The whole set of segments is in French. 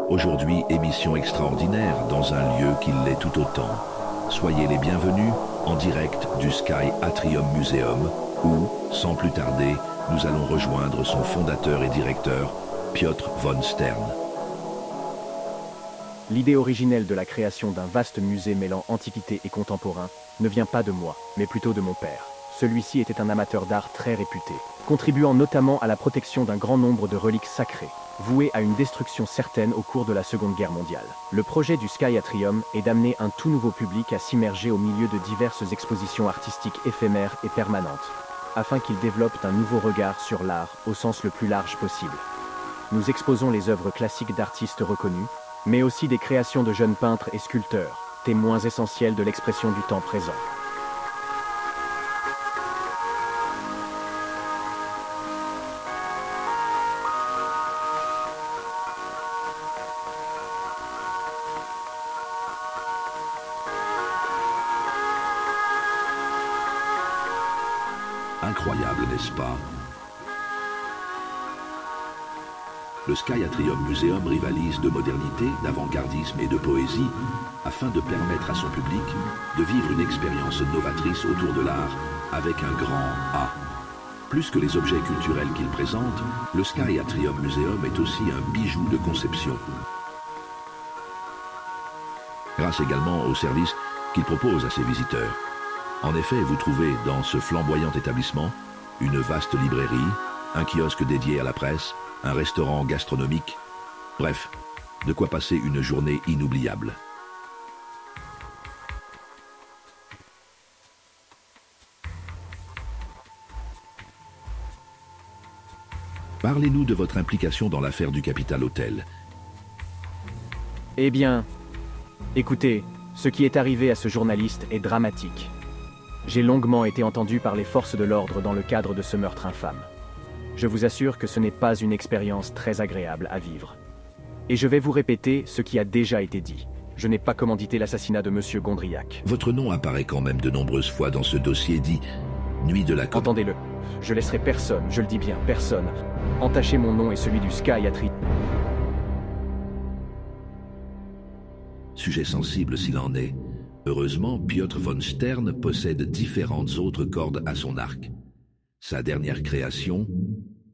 Aujourd'hui, émission extraordinaire dans un lieu qui l'est tout autant. Soyez les bienvenus en direct du Sky Atrium Museum où, sans plus tarder, nous allons rejoindre son fondateur et directeur, Piotr von Stern. L'idée originelle de la création d'un vaste musée mêlant antiquité et contemporain ne vient pas de moi, mais plutôt de mon père. Celui-ci était un amateur d'art très réputé, contribuant notamment à la protection d'un grand nombre de reliques sacrées, vouées à une destruction certaine au cours de la Seconde Guerre mondiale. Le projet du Sky Atrium est d'amener un tout nouveau public à s'immerger au milieu de diverses expositions artistiques éphémères et permanentes, afin qu'ils développent un nouveau regard sur l'art au sens le plus large possible. Nous exposons les œuvres classiques d'artistes reconnus, mais aussi des créations de jeunes peintres et sculpteurs, témoins essentiels de l'expression du temps présent. Incroyable, n'est-ce pas? Le Sky Atrium Museum rivalise de modernité, d'avant-gardisme et de poésie afin de permettre à son public de vivre une expérience novatrice autour de l'art avec un grand A. Plus que les objets culturels qu'il présente, le Sky Atrium Museum est aussi un bijou de conception. Grâce également aux services qu'il propose à ses visiteurs. En effet, vous trouvez dans ce flamboyant établissement une vaste librairie, un kiosque dédié à la presse, un restaurant gastronomique, bref, de quoi passer une journée inoubliable. Parlez-nous de votre implication dans l'affaire du Capital Hotel. Eh bien, écoutez, ce qui est arrivé à ce journaliste est dramatique. J'ai longuement été entendu par les forces de l'ordre dans le cadre de ce meurtre infâme. Je vous assure que ce n'est pas une expérience très agréable à vivre. Et je vais vous répéter ce qui a déjà été dit. Je n'ai pas commandité l'assassinat de Monsieur Gondriac. Votre nom apparaît quand même de nombreuses fois dans ce dossier dit « Nuit de la... » Entendez-le, je laisserai personne, je le dis bien, personne, entacher mon nom et celui du Sky Atrium. Sujet sensible s'il en est. Heureusement, Piotr von Stern possède différentes autres cordes à son arc. Sa dernière création,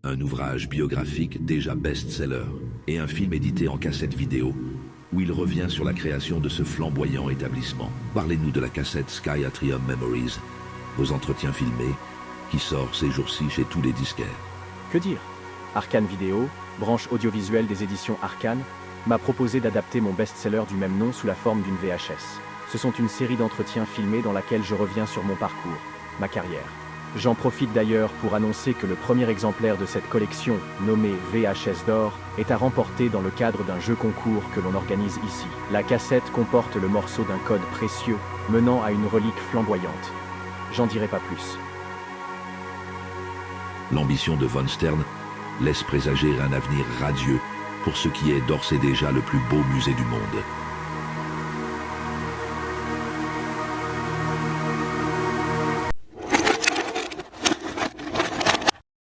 un ouvrage biographique déjà best-seller, et un film édité en cassette vidéo, où il revient sur la création de ce flamboyant établissement. Parlez-nous de la cassette Sky Atrium Memories, vos entretiens filmés, qui sort ces jours-ci chez tous les disquaires. Que dire? Arcane Vidéo, branche audiovisuelle des éditions Arcane, m'a proposé d'adapter mon best-seller du même nom sous la forme d'une VHS. Ce sont une série d'entretiens filmés dans laquelle je reviens sur mon parcours, ma carrière. J'en profite d'ailleurs pour annoncer que le premier exemplaire de cette collection, nommé VHS d'or, est à remporter dans le cadre d'un jeu concours que l'on organise ici. La cassette comporte le morceau d'un code précieux menant à une relique flamboyante. J'en dirai pas plus. L'ambition de von Stern laisse présager un avenir radieux pour ce qui est d'ores et déjà le plus beau musée du monde.